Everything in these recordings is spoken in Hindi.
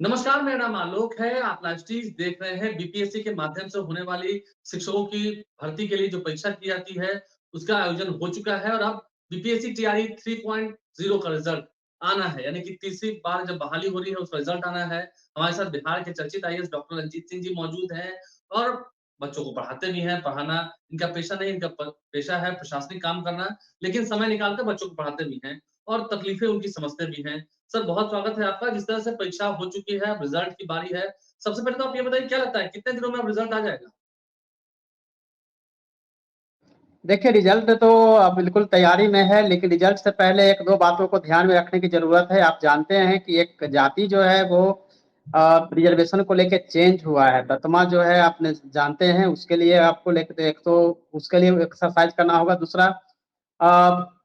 नमस्कार, मेरा नाम आलोक है। आप लाइव स्ट्रीम देख रहे हैं। बीपीएससी के माध्यम से होने वाली शिक्षकों की भर्ती के लिए जो परीक्षा की जाती है, उसका आयोजन हो चुका है और अब बीपीएससी टीआरई 3.0 का रिज़ल्ट आना है। यानी कि तीसरी बार जब बहाली हो रही है, उसका रिज़ल्ट आना है। हमारे साथ बिहार के चर्चित आईएएस डॉक्टर रंजीत सिंह जी मौजूद हैं और बच्चों को पढ़ाते भी हैं। पढ़ाना इनका पेशा नहीं, इनका प पेशा है प्रशासनिक काम करना, लेकिन समय निकाल कर बच्चों को पढ़ाते भी हैं और तकलीफ़ें उनकी समझते भी हैं। सर बहुत स्वागत है आपका। जिस तरह से परीक्षा हो चुकी है, अब रिज़ल्ट की बारी है। सबसे पहले तो आप ये बताइए क्या लगता है कितने दिनों में अब रिज़ल्ट आ जाएगा? देखिए, रिज़ल्ट तो बिल्कुल तैयारी में है, लेकिन रिज़ल्ट से पहले 1-2 बातों को ध्यान में रखने की ज़रूरत है। आप जानते हैं कि एक जाति जो है वो रिज़र्वेशन को लेके चेंज हुआ है। दतमा जो है आपने जानते हैं, उसके लिए आपको लेके एक तो उसके लिए एक्सरसाइज़ करना होगा। दूसरा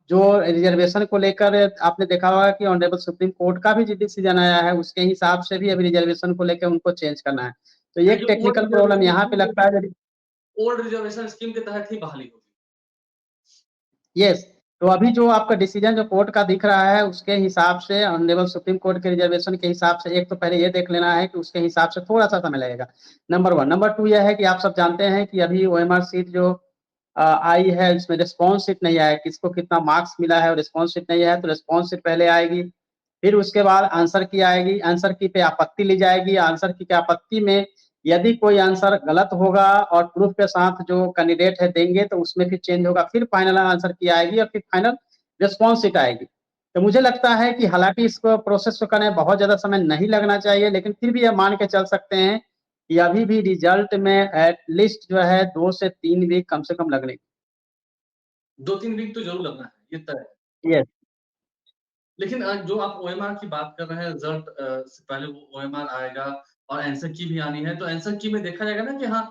जो रिज़र्वेशन को लेकर आपने देखा होगा कि ऑनरेबल सुप्रीम कोर्ट का भी जो डिसीज़न आया है, उसके हिसाब से भी अभी रिज़र्वेशन को लेके उनको चेंज करना है। तो ये यानी एक जो ओल्ड टेक्निकल प्रॉब्लम रिज़र्वेशन यहाँ पे स्कीम लगता है। ओल्ड रिज़र्वेशन स्कीम के तहत ही बहाली होगी। यस, तो अभी जो आपका डिसीजन जो कोर्ट का दिख रहा है, उसके हिसाब से ऑनरेबल सुप्रीम कोर्ट के रिजर्वेशन के हिसाब से एक तो पहले ये देख लेना है कि उसके हिसाब से थोड़ा-सा समय लगेगा, नंबर 1। नंबर 2 ये है कि आप सब जानते हैं कि अभी ओएमआर शीट जो आई है, उसमें रिस्पॉन्स शीट नहीं आया है, किसको कितना मार्क्स मिला है और रिस्पॉन्स शीट नहीं आया है, तो रिस्पॉन्स शीट पहले आएगी, फिर उसके बाद आंसर की आएगी, आंसर की पे आपत्ति ली जाएगी, आंसर की के आपत्ति में यदि कोई आंसर गलत होगा और प्रूफ के साथ जो कैंडिडेट है देंगे तो उसमें फिर चेंज होगा, फिर फाइनल आंसर की आएगी और फिर फाइनल रिस्पॉन्स शीट आएगी। तो मुझे लगता है कि हालाँकि इसको प्रोसेस को करने में बहुत ज़्यादा समय नहीं लगना चाहिए, लेकिन फिर भी ये मान के चल सकते हैं कि अभी भी रिजल्ट में एट लीस्ट जो है 2 से 3 वीक कम से कम लगने। 2-3 वीक तो ज़रूर लगना है, ये तय है। यस। लेकिन जो आप ओएमआर की बात कर रहे हैं रिज़ल्ट से पहले वो ओएमआर आएगा और आंसर की भी आनी है, तो आंसर की में देखा जाएगा ना कि हाँ,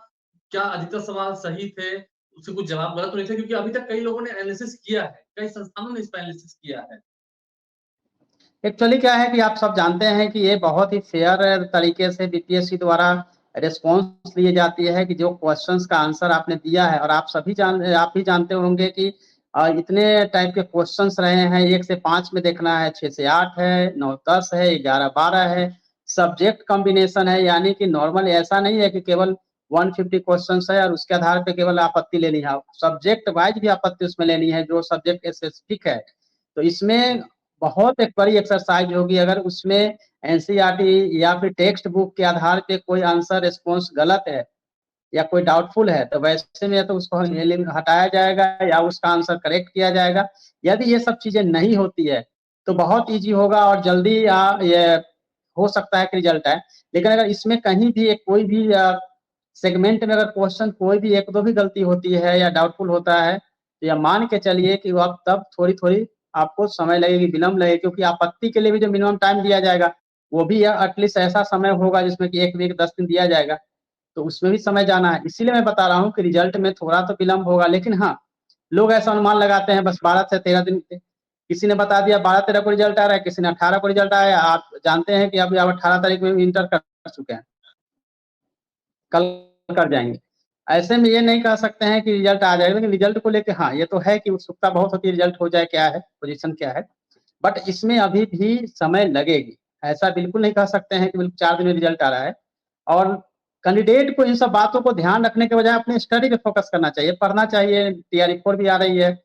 क्या अधिकतर सवाल सही थे, उससे कुछ जवाब गलत तो नहीं थे क्योंकि अभी तक कई लोगों ने एनालिसिस किया है, कई संस्थानों ने इस पे एनालिसिस किया है। एक्चुअली क्या है कि आप सब जानते हैं कि ये बहुत ही फेयर तरीके से बीपीएससी द्वारा रिस्पॉन्स लिए जाती है कि जो क्वेश्चंस का आंसर आपने दिया है और आप भी जानते होंगे कि इतने टाइप के क्वेश्चंस रहे हैं, 1 से 5 में देखना है, 6 से 8 है, 9-10 है, 11-12 है, सब्जेक्ट कॉम्बिनेशन है, यानी कि नॉर्मल ऐसा नहीं है कि केवल 150 क्वेश्चंस है और उसके आधार पे केवल आपत्ति लेनी है। सब्जेक्ट वाइज़ भी आपत्ति उसमें लेनी है, जो सब्जेक्ट स्पेसिफिक है। तो इसमें बहुत एक बड़ी एक्सरसाइज़ होगी अगर उसमें एनसीईआरटी या फिर टेक्स्ट बुक के आधार पे कोई आंसर रिस्पॉन्स गलत है या कोई डाउटफुल है, तो वैसे में या तो उसको हटाया जाएगा या उसका आंसर करेक्ट किया जाएगा। यदि ये सब चीज़ें नहीं होती है, तो बहुत ईज़ी होगा और जल्दी ये हो सकता है कि रिज़ल्ट आए। लेकिन अगर इसमें कहीं भी एक कोई भी सेगमेंट में अगर क्वेश्चन कोई भी 1-2 भी गलती होती है या डाउटफुल होता है, तो या मान के चलिए कि वो अब तब थोड़ी-थोड़ी आपको समय लगेगी, विलम्ब लगेगी क्योंकि आपत्ति के लिए भी जो मिनिमम टाइम दिया जाएगा, वो भी एटलीस्ट ऐसा समय होगा जिसमें कि 1 वीक 10 दिन दिया जाएगा, तो उसमें भी समय जाना है। इसीलिए मैं बता रहा हूँ कि रिज़ल्ट में थोड़ा तो विलम्ब होगा, लेकिन हाँ, लोग ऐसा अनुमान लगाते हैं बस 12 से 13 दिन किसी ने बता दिया 12-13 को रिज़ल्ट आ रहा है, किसी ने 18 को रिज़ल्ट आया। आप जानते हैं कि अभी आप 18 तारीख में इंटर कर चुके हैं, कल कर जाएँगे। ऐसे में ये नहीं कह सकते हैं कि रिज़ल्ट आ जाएगा, लेकिन रिज़ल्ट को लेके हाँ, ये तो है कि उत्सुकता बहुत होती है रिज़ल्ट हो जाए क्या है, पोज़ीशन क्या है। बट इसमें अभी भी समय लगेगी। ऐसा बिल्कुल नहीं कह सकते हैं कि बिल्कुल 4 दिन में रिज़ल्ट आ रहा है और कैंडिडेट को इन सब बातों को ध्यान रखने के बजाय अपनी स्टडी पे फ़ोकस करना चाहिए, पढ़ना चाहिए, टीआरई 4 भी आ रही है।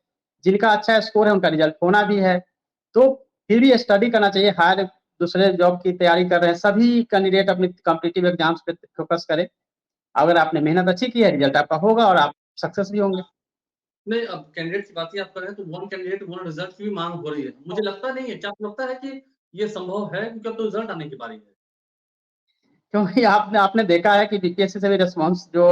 जिनका अच्छा स्कोर है उनका रिज़ल्ट होना भी है। तो फिर भी स्टडी करना चाहिए, हायर दूसरे जॉब की तैयारी कर रहे हैं, सभी कैंडिडेट अपनी कॉम्पिटिटिव एग्ज़ाम्स पे फ़ोकस करें। अगर आपने मेहनत अच्छी की है, रिज़ल्ट आपका होगा और आप सक्सेस भी होंगे। नहीं, अब कैंडिडेट की बात ही आप कर रहे हैं, तो वन कैंडिडेट वन रिज़ल्ट की भी माँग हो रही है। मुझे लगता नहीं है, क्या आपको लगता है कि ये संभव है? क्योंकि अब तो रिज़ल्ट आने की बारी है। क्योंकि आपने आपने देखा है कि बीपीएससी से भी रिस्पॉन्स जो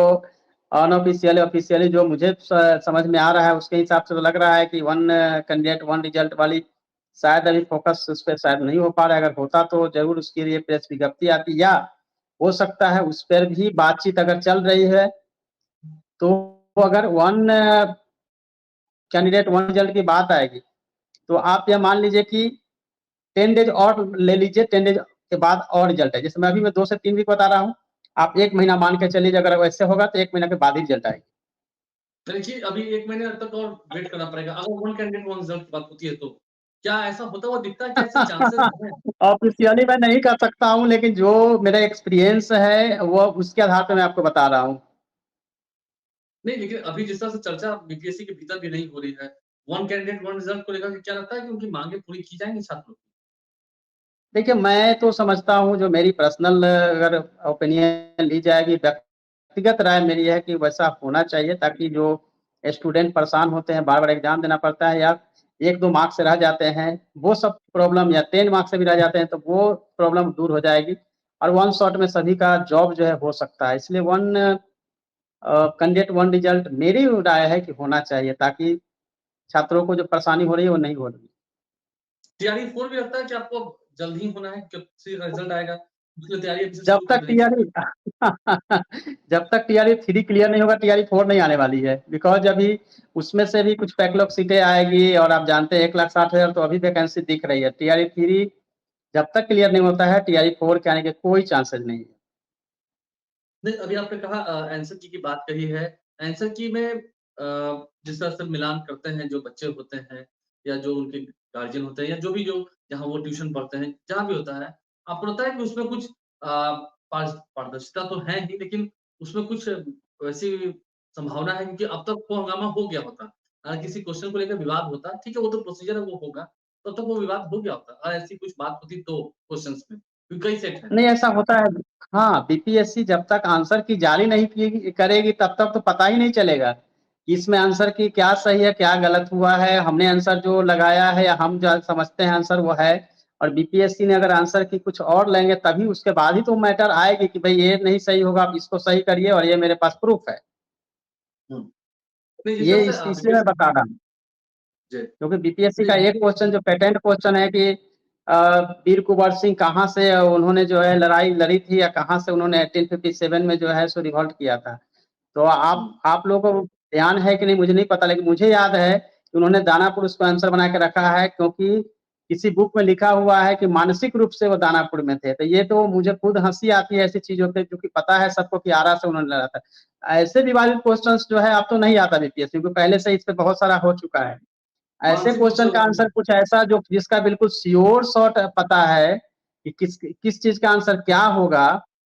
अनऑफिशियल ऑफिशियली जो मुझे समझ में आ रहा है उसके हिसाब से तो लग रहा है कि वन कैंडिडेट वन रिजल्ट वाली शायद अभी फोकस उस पे शायद नहीं हो पा रहा है। अगर होता तो ज़रूर उसके लिए प्रेस विज्ञप्ति आती या हो सकता है उस पर भी बातचीत अगर चल रही है, तो अगर वन कैंडिडेट वन रिजल्ट की बात आएगी, तो आप यह मान लीजिए कि 10 डेज़ और ले लीजिए, 10 डेज़ के बाद और रिजल्ट है। जैसे मैं अभी मैं 2 से 3 वीक बता रहा हूँ, आप 1 महीना मान के चलिए अगर वैसे होगा तो 1 महीना के बाद ही रिजल्ट आएगी। यानी कि अभी 1 महीने तक और वेट करना पड़ेगा, अगर वन कैंडिडेट वन रिज़ल्ट की बात होती है तो। क्या ऐसा होता हुआ दिखता है? क्या ऐसे चांसेस हैं? ऑफिशियली मैं नहीं कर सकता हूँ, लेकिन जो मेरा एक्सपीरियंस है, वो उसके आधार पे मैं आपको बता रहा हूँ। नहीं, लेकिन अभी जिस तरह से चर्चा बीपीएससी के भीतर भी नहीं हो रही है, वन कैंडिडेट वन रिजल्ट को लेकर के क्या लगता है कि उनकी माँगें पूरी की जाएँगी छात्रों की? देखिए, मैं तो समझता हूँ, जो मेरी पर्सनल अगर ओपिनियन ली जाएगी, व्यक्तिगत राय मेरी है कि वैसा होना चाहिए, ताकि जो स्टूडेंट परेशान होते हैं, बार-बार एग्ज़ाम देना पड़ता है या 1-2 मार्क्स से रह जाते हैं, वो सब प्रॉब्लम, या 10 मार्क्स से भी रह जाते हैं, तो वो प्रॉब्लम दूर हो जाएगी और वन शॉट में सभी का जॉब जो है हो सकता है। इसलिए कैंडिडेट वन रिजल्ट मेरी राय है कि होना चाहिए, ताकि छात्रों को जो परेशानी हो रही है, वो नहीं हो रही। टीआरई 4 भी लगता है कि आपको जल्द ही होना है, कब से रिजल्ट आएगा? उसके लिए तैयारी अभी से जब शुरू कर तक देनी टीआरई चाहिए। जब तक टीआरई 3 क्लियर नहीं होगा, टीआरई 4 नहीं आने वाली है। बिकॉज़ अभी उसमें से भी कुछ बैकलॉग सीटें आएगी और आप जानते हैं 1,60,000 तो अभी वैकेंसी दिख रही है। टीआरई 3 जब तक क्लियर नहीं होता है, टीआरई 4 के आने के कोई चांसेज़ नहीं है। नहीं, अभी आपने कहा आंसर की बात कही है। आंसर की में जिस तरह से मिलान करते हैं जो बच्चे होते हैं या जो उनके गार्जियन होते हैं या जो भी जो जहाँ वो ट्यूशन पढ़ते हैं, जहाँ भी होता है, आपको लगता है कि उसमें कुछ पारदर्शिता तो है ही, लेकिन उसमें कुछ वैसी संभावना है क्योंकि अब तक वो हंगामा हो गया होता। अगर किसी क्वेश्चन को लेकर विवाद होता, ठीक है, वो तो प्रोसीजर है, वो होगा, तब तक वो विवाद हो गया होता। अगर ऐसी कुछ बात होती तो क्वेश्चन्स में, क्योंकि कई सेट हैं। नहीं, ऐसा होता है। हाँ, बीपीएससी जब तक आंसर की जारी नहीं किएगी करेगी, तब तक तो पता ही नहीं चलेगा कि इसमें आंसर की क्या सही है, क्या गलत हुआ है। हमने आंसर जो लगाया है या हम जो समझते हैं आंसर वो है, और बीपीएससी ने अगर आंसर की कुछ और लेंगे, तभी उसके बाद ही तो मैटर आएगी कि भई ये नहीं सही होगा, आप इसको सही करिए और ये मेरे पास प्रूफ है। हुँ। नहीं, जिस ये तरह से इसलिए मैं बता रहा हूँ। जी। क्योंकि बीपीएससी का नहीं, एक क्वेश्चन जो पेटेंट क्वेश्चन है कि वीर कुँवर सिंह कहाँ से उन्होंने जो है लड़ाई लड़ी थी, या कहाँ से उन्होंने 1857 में जो है सो रिवॉल्ट किया था। तो हुँ, आप लोगों को ध्यान है कि नहीं मुझे नहीं पता, लेकिन मुझे याद है कि उन्होंने दानापुर उसको आंसर बना के रखा है, क्योंकि किसी बुक में लिखा हुआ है कि मानसिक रूप से वो दानापुर में थे। तो ये तो मुझे खुद हँसी आती है ऐसी चीज़ों पे, क्योंकि पता है सबको कि आरा से उन्होंने लड़ा था। ऐसे विवादित क्वेश्चन्स जो है अब तो नहीं आता बीपीएससी, क्योंकि पहले से इस पे बहुत सारा हो चुका है। ऐसे मानसिक रूप से क्वेश्चन का आंसर कुछ ऐसा जो जिसका बिल्कुल श्योर शॉट पता है कि किस चीज़ का आंसर क्या होगा।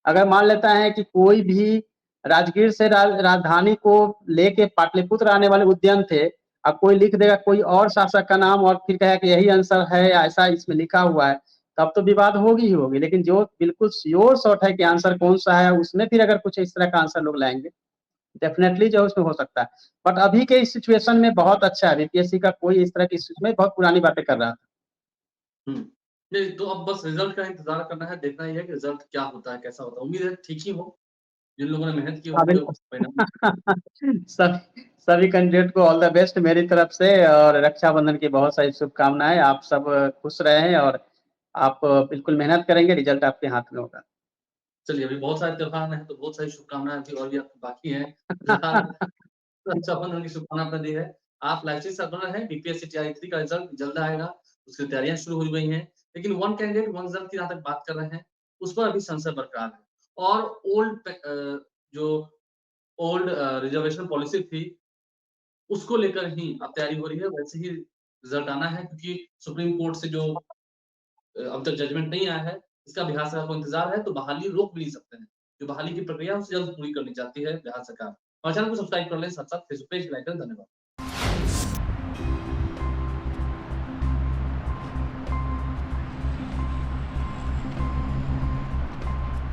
अगर मान लेता है कि कोई भी राजगीर से राजधानी को लेके पाटलिपुत्र आने वाले उद्यम थे, अब कोई लिख देगा कोई और शासक का नाम और फिर कहेगा कि यही आंसर है या ऐसा इसमें लिखा हुआ है, तब तो विवाद होगी ही होगी। लेकिन जो बिल्कुल श्योर शॉट है कि आंसर कौन-सा है, उसमें फिर अगर कुछ इस तरह का आंसर लोग लाएँगे, डेफ़िनेटली जो है उसमें हो सकता है। बट अभी के इस सिचुएशन में बहुत अच्छा है, बीपीएससी का कोई इस तरह की इसमें बहुत पुरानी बातें कर रहा था। हुँ। नहीं, तो अब बस रिज़ल्ट का इंतज़ार करना है, देखना ये है कि रिज़ल्ट क्या होता है, कैसा होता है। उम्मीद है ठीक ही हो, जिन लोगों ने मेहनत की हाँ, उनके बिल्कुल। परिणाम सभी सभी कैंडिडेट को ऑल द बेस्ट मेरी तरफ से, और रक्षाबंधन की बहुत सारी शुभकामनाएँ। आप सब खुश रहें और आप बिल्कुल मेहनत करेंगे, रिज़ल्ट आपके हाथ में होगा। चलिए, अभी बहुत सारे त्योहार हैं, तो बहुत सारी शुभकामनाएँ अभी और भी आपकी बाकी हैं। फिलहाल रक्षाबंधन की शुभकामना आपने दी है। आप लाइफ़स्टाइल सर्जनर हैं, बीपीएससी टीआई 3 का रिज़ल्ट जल्द आएगा, उसकी तैयारियाँ शुरू हो गई हैं। लेकिन वन कैंडिडेट वन रिज़ल्ट की जहाँ तक बात कर रहे हैं, उस पर अभी संशय बरकरार है। और जो ओल्ड रिज़र्वेशन पॉलिसी थी, उसको लेकर ही अब तैयारी हो रही है, वैसे ही रिज़ल्ट आना है क्योंकि सुप्रीम कोर्ट से जो अब तक जजमेंट नहीं आया है, इसका बिहार सरकार को इंतज़ार है, तो बहाली रोक भी नहीं सकते हैं। जो बहाली की प्रक्रिया है, उसे जल्द पूरी करनी चाहती है बिहार सरकार। और चैनल को सब्सक्राइब कर लें, साथ-साथ फेसबुक पेज लाइक करें। धन्यवाद।